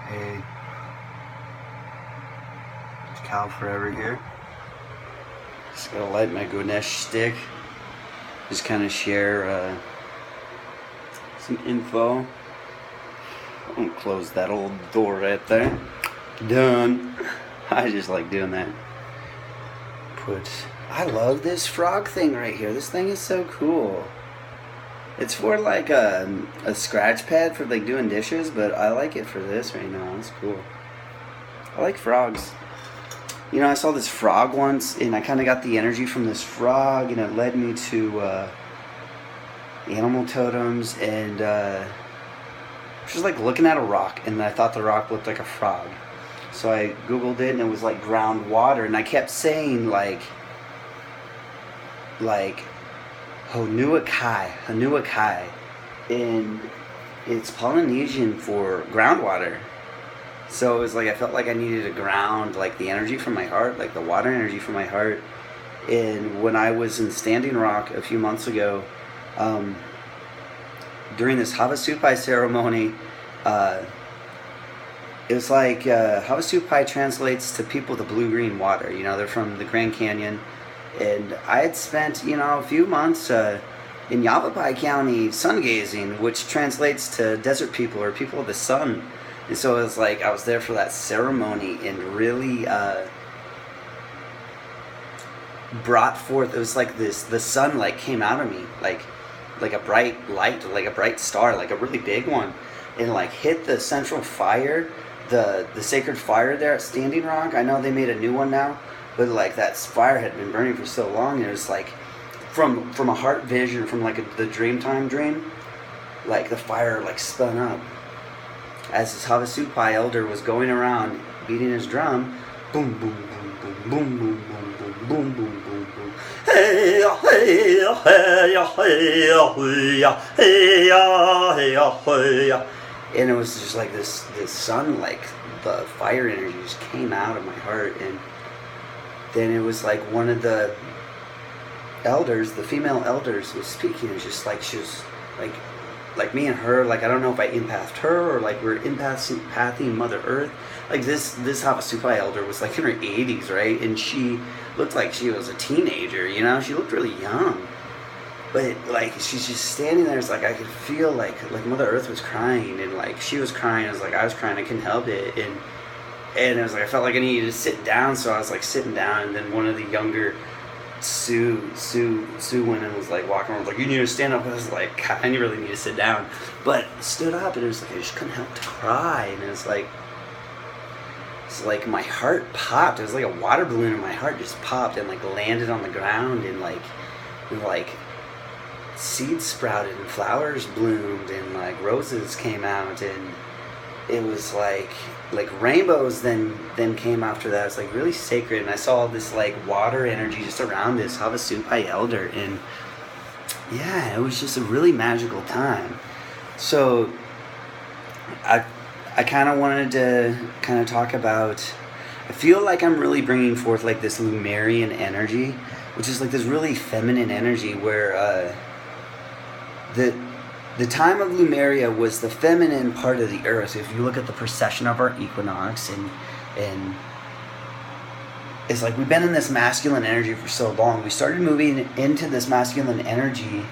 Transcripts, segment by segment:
Hey, it's Cal Forever here. Just gonna light my Ganesh stick. Just kind of share some info. I'm gonna close that old door right there. Done. I just like doing that. I love this frog thing right here. This thing is so cool. It's for like a scratch pad for like doing dishes, but I like it for this right now. It's cool. I like frogs. You know, I saw this frog once, and I kind of got the energy from this frog, and it led me to animal totems, and just like looking at a rock, and I thought the rock looked like a frog. So I Googled it, and it was like groundwater, and I kept saying like Hanuakai, and it's Polynesian for groundwater. So it was like I felt like I needed to ground like the energy from my heart, like the water energy from my heart. And when I was in Standing Rock a few months ago, during this Havasupai ceremony, it was like Havasupai translates to people the blue-green water. You know, they're from the Grand Canyon. And I had spent, a few months in Yavapai County sun gazing, which translates to desert people or people of the sun. And so it was like I was there for that ceremony and really brought forth, it was like the sun like came out of me, like a bright light, like a bright star, like a really big one, and like hit the central fire, the sacred fire there at Standing Rock. I know they made a new one now, but like that fire had been burning for so long, and it was like from a heart vision, from like the Dreamtime dream, like the fire like spun up as this Havasupai elder was going around beating his drum. Boom, boom, boom, boom, boom, boom, boom, boom, boom, boom, boom, boom. Hey, hey, hey, hey, hey, hey. And it was just like this sun, like the fire energy just came out of my heart. And then it was like one of the elders, the female elders, was speaking. It was just like she was like me and her, like I don't know if I empathed her or like we're empathing Mother Earth. Like this Havasupai elder was like in her 80s, right? And she looked like she was a teenager, she looked really young. But like she's just standing there, it's like I could feel like Mother Earth was crying, and like she was crying, it was like I was crying, I couldn't help it. And it was like I felt like I needed to sit down, so I was like sitting down, and then one of the younger Sue went and was like walking around, was like, you need to stand up. I was like, I really need to sit down, but stood up, and it was like I just couldn't help to cry. And it's like my heart popped. It was like a water balloon, and my heart just popped and like landed on the ground, and like seeds sprouted and flowers bloomed and like roses came out, and it was like rainbows then came after that. It was like really sacred, and I saw all this like water energy just around this Havasupai elder, and yeah, it was just a really magical time. So I kind of wanted to kind of talk about, I feel like I'm really bringing forth like this Lemurian energy, which is like this really feminine energy where the time of Lemuria was the feminine part of the earth. If you look at the precession of our equinox, and it's like we've been in this masculine energy for so long. We started moving into this masculine energy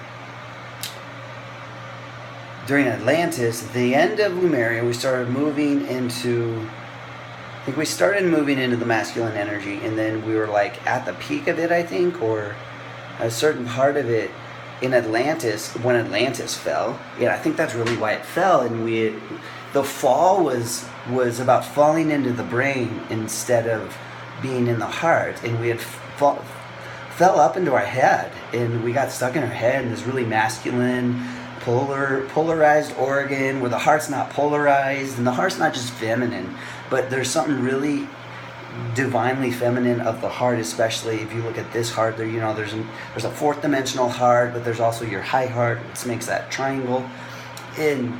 during Atlantis. At the end of Lemuria, we started moving into, I think we started moving into the masculine energy, and then we were like at the peak of it, I think, or a certain part of it in Atlantis, when Atlantis fell. Yeah, I think that's really why it fell. And the fall was about falling into the brain instead of being in the heart. And we had fell up into our head, and we got stuck in our head in this really masculine, polarized organ where the heart's not polarized, and the heart's not just feminine, but there's something really divinely feminine of the heart. Especially if you look at this heart, there, there's a fourth dimensional heart, but there's also your high heart, which makes that triangle. And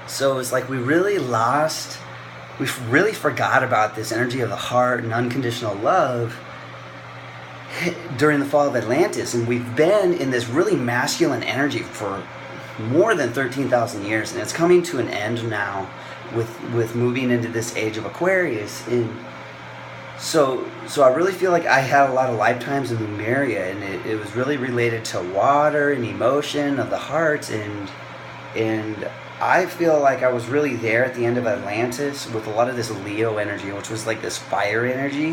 so it's like we really forgot about this energy of the heart and unconditional love during the fall of Atlantis, and we've been in this really masculine energy for more than 13,000 years, and it's coming to an end now with moving into this age of Aquarius. And so I really feel like I had a lot of lifetimes in Lemuria, and it was really related to water and emotion of the heart, and I feel like I was really there at the end of Atlantis with a lot of this Leo energy, which was like this fire energy,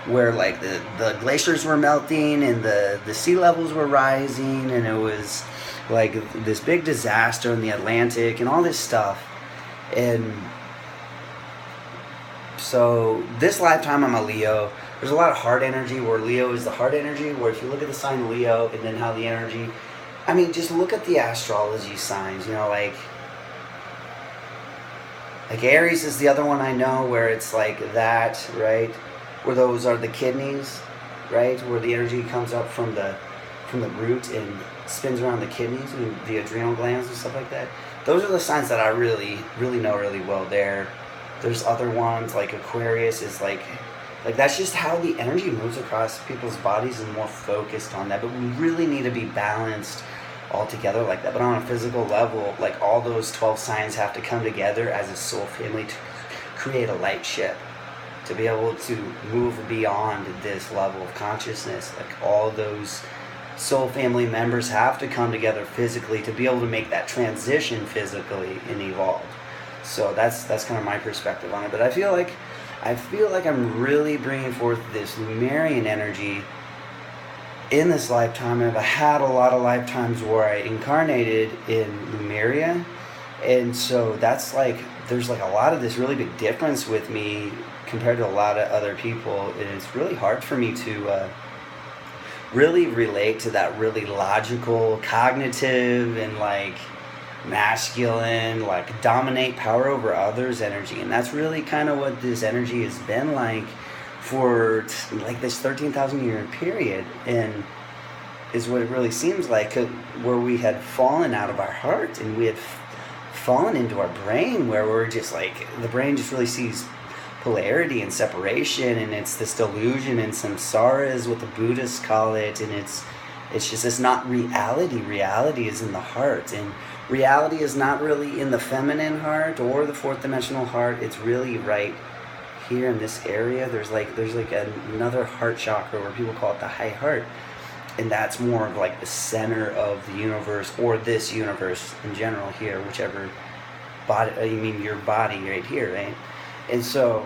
where like the glaciers were melting and the sea levels were rising, and it was like this big disaster in the Atlantic and all this stuff. And so this lifetime I'm a Leo. There's a lot of heart energy, where Leo is the heart energy, where if you look at the sign Leo and then how the energy, I mean, just look at the astrology signs, you know, like Aries is the other one I know, where it's like that, right? Where those are the kidneys, right? Where the energy comes up from the root and spins around the kidneys and the adrenal glands and stuff like that. Those are the signs that I really know really well there. There's other ones like Aquarius is like that's just how the energy moves across people's bodies and more focused on that. But we really need to be balanced all together like that. But on a physical level, like all those 12 signs have to come together as a soul family to create a light ship, to be able to move beyond this level of consciousness. Like all those soul family members have to come together physically to be able to make that transition physically and evolve. So that's kind of my perspective on it. But I feel like I'm really bringing forth this Lemurian energy in this lifetime. And I've had a lot of lifetimes where I incarnated in Lemuria, and so that's like there's like a lot of this really big difference with me compared to a lot of other people, and it's really hard for me to really relate to that really logical, cognitive, and like masculine, like dominate power over others energy. And that's really kind of what this energy has been like for like this 13,000 year period, and is what it really seems like, where we had fallen out of our heart and we had fallen into our brain, where we're just like, the brain just really sees polarity and separation, and it's this delusion and samsara is what the Buddhists call it, and it's just, it's not reality. Reality is in the heart, and reality is not really in the feminine heart or the fourth dimensional heart. It's really right here in this area. There's like another heart chakra where people call it the high heart, and that's more of like the center of the universe, or this universe in general here, whichever body, you mean your body right here, right? And so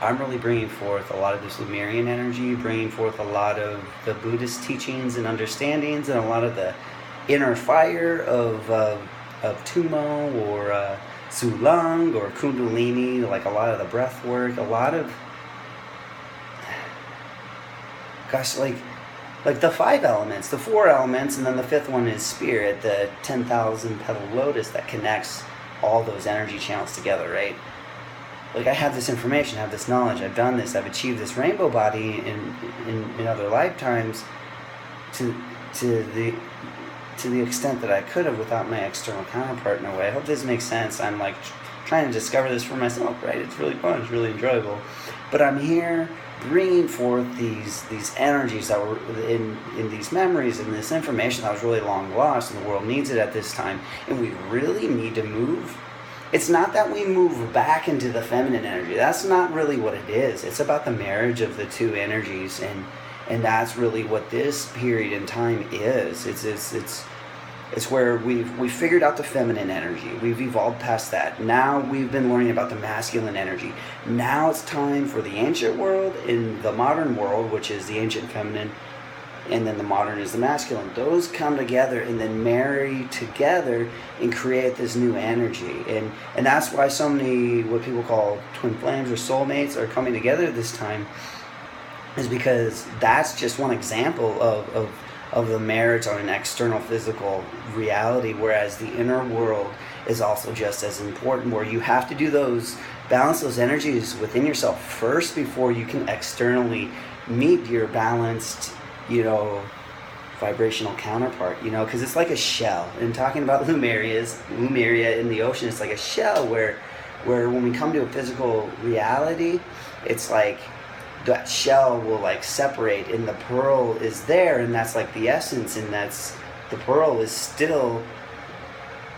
I'm really bringing forth a lot of this Lemurian energy, bringing forth a lot of the Buddhist teachings and understandings, and a lot of the inner fire of Tumo or Sulung or Kundalini, like a lot of the breath work, a lot of, gosh, like the 5 elements, the 4 elements, and then the 5th one is spirit, the 10,000 petal lotus that connects all those energy channels together, right? Like I have this information, I have this knowledge, I've done this, I've achieved this rainbow body in other lifetimes to the extent that I could have without my external counterpart in a way. I hope this makes sense. I'm like trying to discover this for myself, right? It's really fun, it's really enjoyable. But I'm here bringing forth these energies that were in these memories and this information that was really long lost, and the world needs it at this time, and we really need to move. It's not that we move back into the feminine energy. That's not really what it is. It's about the marriage of the two energies, and that's really what this period in time is. It's where we've figured out the feminine energy. We've evolved past that. Now we've been learning about the masculine energy. Now it's time for the ancient world and the modern world, which is the ancient feminine, and then the modern is the masculine. Those come together and then marry together and create this new energy. And that's why so many what people call twin flames or soulmates are coming together this time, is because that's just one example of the marriage on an external physical reality, whereas the inner world is also just as important, where you have to do balance those energies within yourself first before you can externally meet your balanced, vibrational counterpart, because it's like a shell. And talking about Lemuria in the ocean, it's like a shell where when we come to a physical reality, it's like that shell will like separate, and the pearl is there, and that's like the essence, and that's the pearl is still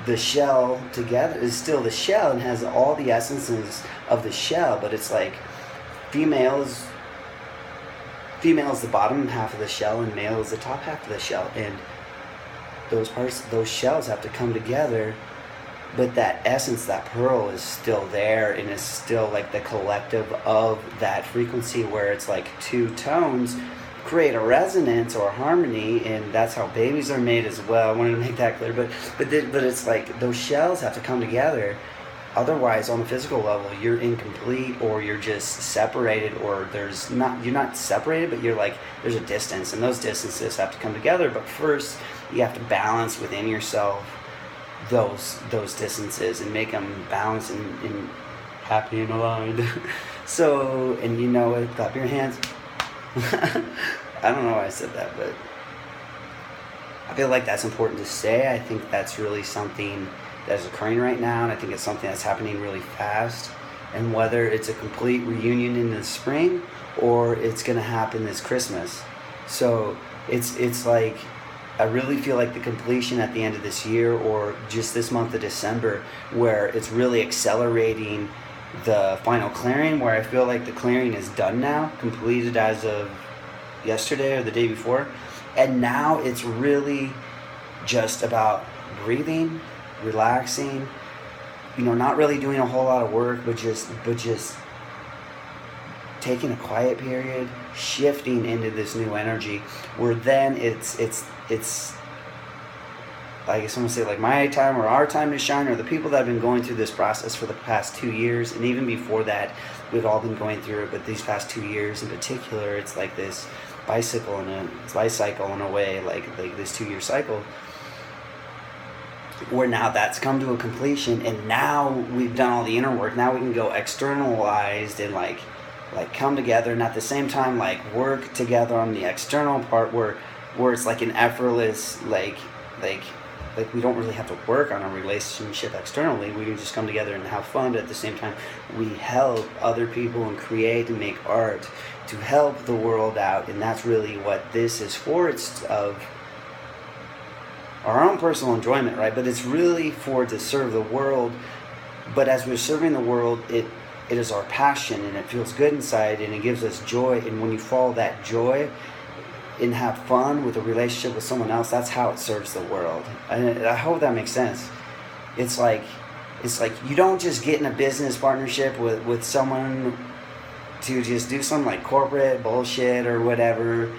the shell together, is still the shell and has all the essences of the shell, but it's like female is the bottom half of the shell and male is the top half of the shell, and those shells have to come together, but that essence, that pearl, is still there and is still like the collective of that frequency, where it's like two tones create a resonance or harmony, and that's how babies are made as well. I wanted to make that clear, but it's like those shells have to come together. Otherwise, on a physical level, you're incomplete, or you're just separated, or you're not separated, but you're like, there's a distance, and those distances have to come together. But first, you have to balance within yourself those distances and make them balanced and happy and aligned. So, and you know it, clap your hands. I don't know why I said that, but I feel like that's important to say. I think that's really something that is occurring right now, and I think it's something that's happening really fast. And whether it's a complete reunion in the spring or it's going to happen this Christmas. So it's like, I really feel like the completion at the end of this year, or just this month of December, where it's really accelerating the final clearing, where I feel like the clearing is done now, completed as of yesterday or the day before. And now it's really just about breathing, relaxing, not really doing a whole lot of work, but just taking a quiet period, shifting into this new energy, where then it's I guess I'm gonna say like my time or our time to shine, or the people that have been going through this process for the past 2 years, and even before that, we've all been going through it, but these past 2 years in particular, it's like this bicycle in a way, like this 2-year cycle, where now that's come to a completion, and now we've done all the inner work. Now we can go externalized and like come together, and at the same time like work together on the external part, where it's like an effortless, like we don't really have to work on a relationship externally. We can just come together and have fun, but at the same time we help other people and create and make art to help the world out. And that's really what this is for. It's of our own personal enjoyment, right? But it's really to serve the world. But as we're serving the world, it is our passion, and it feels good inside, and it gives us joy. And when you follow that joy and have fun with a relationship with someone else, that's how it serves the world. And I hope that makes sense. It's like you don't just get in a business partnership with someone to just do some like corporate bullshit or whatever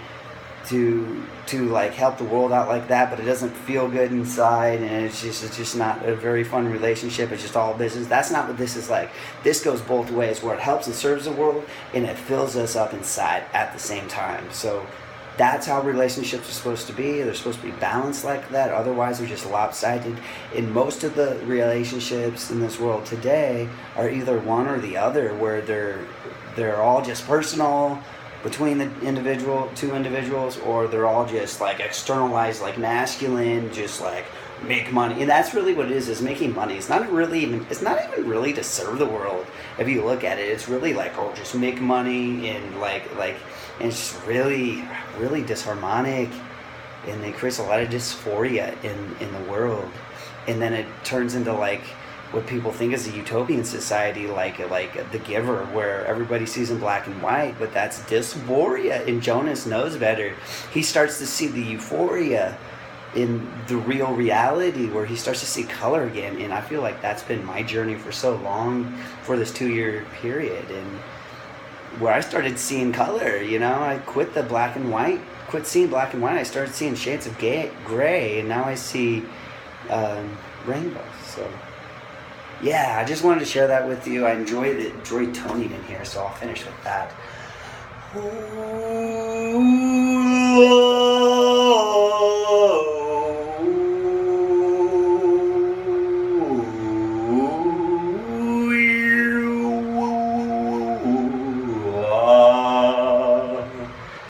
to like help the world out like that, but it doesn't feel good inside, and it's just not a very fun relationship. It's just all business. That's not what this is like. This goes both ways, where it helps and serves the world, and it fills us up inside at the same time. So that's how relationships are supposed to be. They're supposed to be balanced like that. Otherwise, they're just lopsided. And most of the relationships in this world today are either one or the other, where they're all just personal between the two individuals, or they're all just like externalized, like masculine, just like make money. And that's really what it is making money. It's not even really to serve the world. If you look at it, it's really like, oh, just make money, and like and it's just really, really disharmonic, and it creates a lot of dysphoria in the world. And then it turns into like what people think is a utopian society, like The Giver, where everybody sees in black and white, but that's dysphoria, and Jonas knows better. He starts to see the euphoria in the real reality, where he starts to see color again. And I feel like that's been my journey for so long, for this 2-year period, and where I started seeing color. I quit the black and white, quit seeing black and white. I started seeing shades of gray, and now I see rainbows. So yeah, I just wanted to share that with you. I enjoyed toning in here, so I'll finish with that. Ooh.